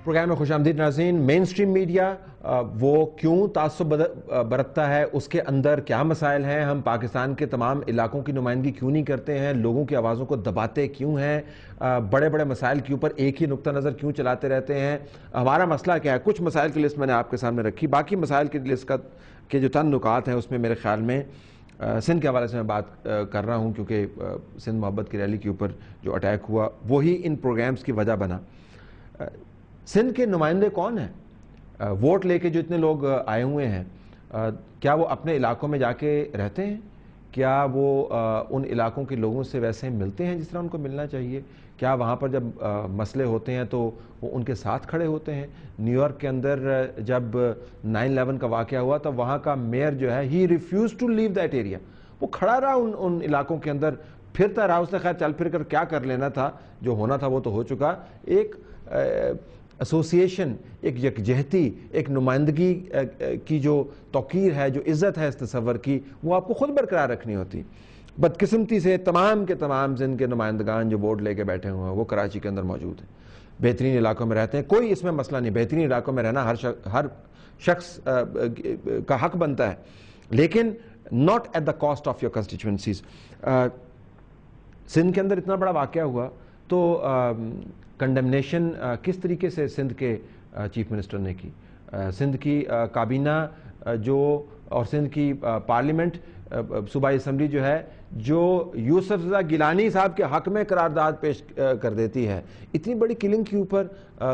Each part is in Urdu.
پروگرام میں خوش آمدید ناظرین. مین اسٹریم میڈیا وہ کیوں تعصب برتتا ہے, اس کے اندر کیا مسائل ہیں, ہم پاکستان کے تمام علاقوں کی نمائندگی کیوں نہیں کرتے ہیں, لوگوں کی آوازوں کو دباتے کیوں ہیں, بڑے بڑے مسائل کے اوپر ایک ہی نقطہ نظر کیوں چلاتے رہتے ہیں, ہمارا مسئلہ کیا ہے. کچھ مسائل کی لسٹ میں نے آپ کے سامنے رکھی, باقی مسائل کی لسٹ کے جو چند نکات ہیں اس میں میرے خیال میں سندھ کے حوالے سے میں بات کر رہا ہوں, کیونکہ سندھ محبت کی ریلی کے اوپر جو اٹیک ہوا وہی ان پروگرامز کی وجہ بنا. سندھ کے نمائندے کون ہیں؟ ووٹ لے کے جو اتنے لوگ آئے ہوئے ہیں, کیا وہ اپنے علاقوں میں جا کے رہتے ہیں؟ کیا وہ ان علاقوں کے لوگوں سے ویسے ملتے ہیں جس طرح ان کو ملنا چاہیے؟ کیا وہاں پر جب مسئلے ہوتے ہیں تو وہ ان کے ساتھ کھڑے ہوتے ہیں؟ نیو یارک کے اندر جب 9/11 کا واقعہ ہوا تو وہاں کا میئر جو ہے ہی refuse to leave that area, وہ کھڑا رہا ان علاقوں کے اندر, پھرتا رہا. اس نے خیر چل پھر کر کیا کر لینا تھا, جو ہونا تھا وہ تو ہو چکا. ایک ایسوسیشن, ایک یکجہتی, ایک نمائندگی کی جو توقیر ہے, جو عزت ہے اس تصور کی, وہ آپ کو خود برقرار رکھنی ہوتی. بدقسمتی سے تمام کے تمام سندھ کے نمائندگان جو ووٹ لے کے بیٹھے ہوئے ہیں وہ کراچی کے اندر موجود ہیں, بہترین علاقوں میں رہتے ہیں, کوئی اس میں مسئلہ نہیں, بہترین علاقوں میں رہنا ہر شخص کا حق بنتا ہے, لیکن not at the cost of your constituencies. Sindh کے اندر اتنا بڑا واقعہ ہوا تو کنڈمنیشن کس طریقے سے سندھ کے چیف منسٹر نے کی, سندھ کی کابینہ جو اور سندھ کی پارلیمنٹ, صوبائی اسمبلی جو ہے, جو یوسف رضا گیلانی صاحب کے حق میں قرارداد پیش کر دیتی ہے, اتنی بڑی کلنگ کے اوپر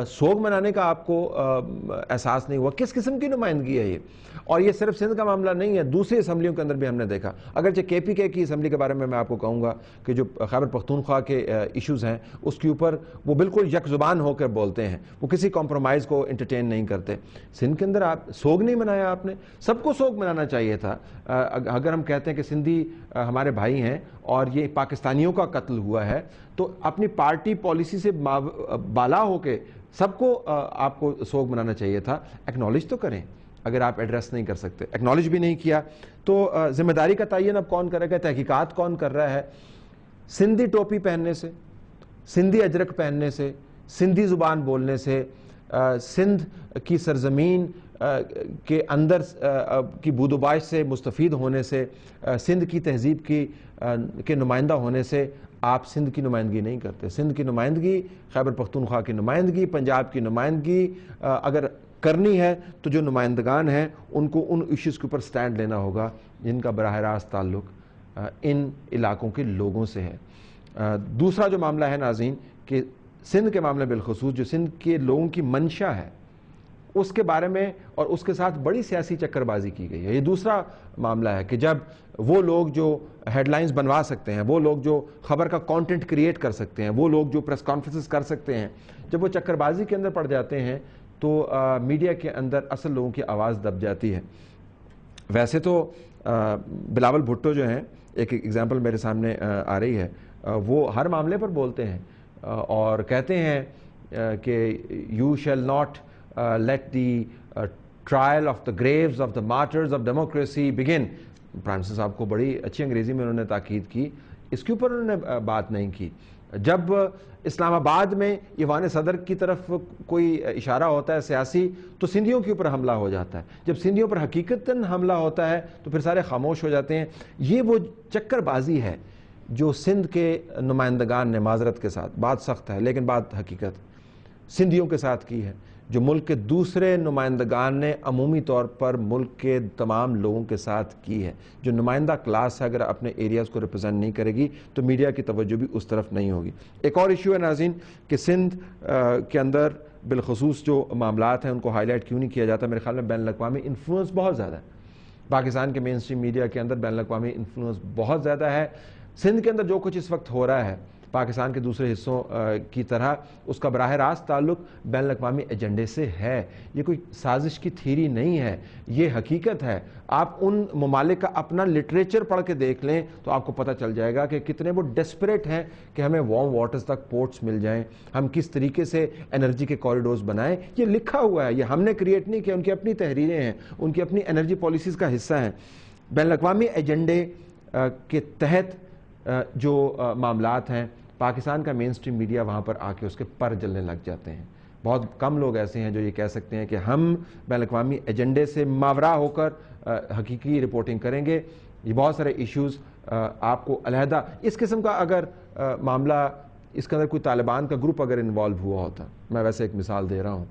سوگ منانے کا آپ کو احساس نہیں ہوا. کس قسم کی نمائندگی ہے یہ؟ اور یہ صرف سندھ کا معاملہ نہیں ہے, دوسری اسمبلیوں کے اندر بھی ہم نے دیکھا. اگرچہ KPK کی اسمبلی کے بارے میں آپ کو کہوں گا کہ جو خیبر پختونخوا کے ایشوز ہیں اس کے اوپر وہ بالکل یک زبان ہو کر بولتے ہیں, وہ کسی کمپرومائز کو انٹرٹین نہیں کرتے. سندھ کے اندر آپ سوگ نہیں منایا, آپ نے سب کو سوگ منانا چاہیے تھا. اگر ہم کہتے ہیں کہ سندھی ہمارے بھائی ہیں اور یہ پاکستانیوں کا قتل ہوا ہے, تو اپنی پارٹی پالیسی سے بالا ہو کے سب کو آپ کو سوگ منانا چاہیے تھا. ایکنالج تو کریں, اگر آپ ایڈریس نہیں کر سکتے. ایکنالج بھی نہیں کیا تو ذمہ داری کا تعین اب کون کرے گا, تحقیقات کون کر رہا ہے؟ سندھی ٹوپی پہننے سے, سندھی اجرک پہننے سے, سندھی زبان بولنے سے, سندھ کی سرزمین کے اندر کی بودوباش سے مستفید ہونے سے, سندھ کی تہذیب کے نمائندہ ہونے سے آپ سندھ کی نمائندگی نہیں کرتے. سندھ کی نمائندگی, خیبر پختونخوا کی نمائندگی, پنجاب کی نمائندگی اگر کرنی ہے تو جو نمائندگان ہیں ان کو ان ایشوز کے اوپر سٹینڈ لینا ہوگا جن کا براہ راست تعلق ان علاقوں کے لوگوں سے ہے. دوسرا جو معاملہ ہے ناظرین, کہ سندھ کے معاملے بالخصوص جو سندھ کے لوگوں کی منشا ہے اس کے بارے میں اور اس کے ساتھ بڑی سیاسی چکر بازی کی گئی ہے. یہ دوسرا معاملہ ہے کہ جب وہ لوگ جو ہیڈ لائنز بنوا سکتے ہیں, وہ لوگ جو خبر کا کانٹینٹ کریٹ کر سکتے ہیں, وہ لوگ جو پریس کانفرنسز کر سکتے ہیں, جب وہ چکر بازی کے اندر پڑ جاتے ہیں تو میڈیا کے اندر اصل لوگوں کی آواز دب جاتی ہے. ویسے تو بلاول بھٹو جو ہیں, ایک ایگزامپل میرے سامنے آ رہی ہے, وہ ہر معاملے پر بولتے ہیں اور کہتے ہیں کہ you shall not let the trial of the graves of the martyrs of democracy begin. Prime minister صاحب کو بڑی اچھی انگریزی میں انہوں نے تاکید کی, اس کے اوپر انہوں نے بات نہیں کی. جب اسلام آباد میں ایوان صدر کی طرف کوئی اشارہ ہوتا ہے سیاسی تو سندھیوں کے اوپر حملہ ہو جاتا ہے, جب سندھیوں پر حقیقتاً حملہ ہوتا ہے تو پھر سارے خاموش ہو جاتے ہیں. یہ وہ چکر بازی ہے جو سندھ کے نمائندگان نے, معذرت کے ساتھ بات سخت ہے لیکن بات حقیقت, سندھیوں کے ساتھ کی ہے, جو ملک کے دوسرے نمائندگان نے عمومی طور پر ملک کے تمام لوگوں کے ساتھ کی ہے. جو نمائندہ کلاس ہے اگر اپنے ایریاز کو ریپرزینٹ نہیں کرے گی تو میڈیا کی توجہ بھی اس طرف نہیں ہوگی. ایک اور ایشو ہے ناظرین کہ سندھ کے اندر بالخصوص جو معاملات ہیں ان کو ہائی لائٹ کیوں نہیں کیا جاتا. میرے خیال میں بین الاقوامی انفلوئنس بہت زیادہ ہے, پاکستان کے مین اسٹریم میڈیا کے اندر بین الاقوامی انفلوئنس بہت زیادہ ہے. سندھ کے اندر جو کچھ اس وقت ہو رہا ہے پاکستان کے دوسرے حصوں کی طرح اس کا براہ راست تعلق بین الاقوامی ایجنڈے سے ہے. یہ کوئی سازش کی تھیری نہیں ہے, یہ حقیقت ہے. آپ ان ممالک کا اپنا لٹریچر پڑھ کے دیکھ لیں تو آپ کو پتہ چل جائے گا کہ کتنے وہ ڈیسپریٹ ہیں کہ ہمیں وارم واٹرز تک پورٹس مل جائیں, ہم کس طریقے سے انرجی کے کوریڈورز بنائیں. یہ لکھا ہوا ہے, یہ ہم نے کریٹ نہیں کیا, ان کی اپنی تحریریں ہیں, ان کی اپنی انرجی پالیسیز کا حصہ ہیں. بین الاقوامی ایجنڈے کے تحت جو معاملات ہیں پاکستان کا مین اسٹریم میڈیا وہاں پر آ کے اس کے پر جلنے لگ جاتے ہیں. بہت کم لوگ ایسے ہیں جو یہ کہہ سکتے ہیں کہ ہم بین الاقوامی ایجنڈے سے ماورا ہو کر حقیقی رپورٹنگ کریں گے. یہ بہت سارے ایشوز آپ کو علیحدہ اس قسم کا اگر معاملہ اس کے اندر کوئی طالبان کا گروپ اگر انوالو ہوا ہوتا, میں ویسے ایک مثال دے رہا ہوں,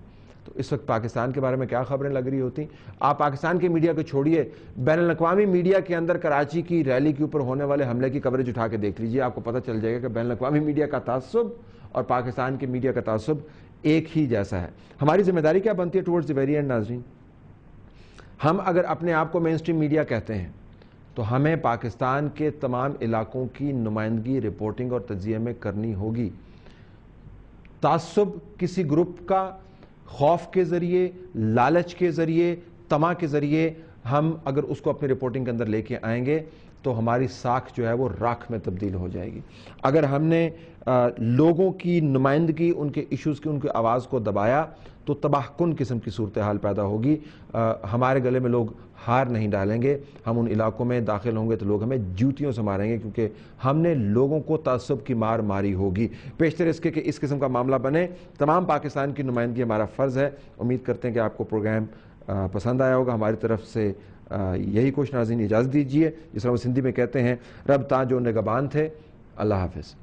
تو اس وقت پاکستان کے بارے میں کیا خبریں لگ رہی ہوتی. آپ پاکستان کے میڈیا کو چھوڑیے, بین الاقوامی میڈیا کے اندر کراچی کی ریلی کے اوپر ہونے والے حملے کی کوریج اٹھا کے دیکھ لیجیے, آپ کو پتہ چل جائے گا کہ بین الاقوامی میڈیا کا تعصب اور پاکستان کے میڈیا کا تعصب ایک ہی جیسا ہے. ہماری ذمہ داری کیا بنتی ہے ٹورڈز دی ویری اینڈ ناظرین؟ ہم اگر اپنے آپ کو مین اسٹریم میڈیا کہتے ہیں تو ہمیں پاکستان کے تمام علاقوں کی نمائندگی, رپورٹنگ اور تجزیے میں کرنی ہوگی. تعصب کسی گروپ کا خوف کے ذریعے, لالچ کے ذریعے, طمع کے ذریعے ہم اگر اس کو اپنی رپورٹنگ کے اندر لے کے آئیں گے تو ہماری ساکھ جو ہے وہ راکھ میں تبدیل ہو جائے گی. اگر ہم نے لوگوں کی نمائندگی, ان کے ایشوز کی, ان کی آواز کو دبایا تو تباہ کن قسم کی صورتحال پیدا ہوگی. ہمارے گلے میں لوگ ہار نہیں ڈالیں گے. ہم ان علاقوں میں داخل ہوں گے تو لوگ ہمیں جوتیوں سے ماریں گے, کیونکہ ہم نے لوگوں کو تعصب کی مار ماری ہوگی. پیشتر اس کے کہ اس قسم کا معاملہ بنے, تمام پاکستان کی نمائندگی ہمارا فرض ہے. امید کرتے ہیں کہ آپ کو پروگرام پسند آیا ہوگا. ہماری طرف سے یہی کوشش. ناظرین اجازت دیجیے, جس طرح وہ سندھی میں کہتے ہیں, رب تاں جو نگہبان تھے. اللہ حافظ.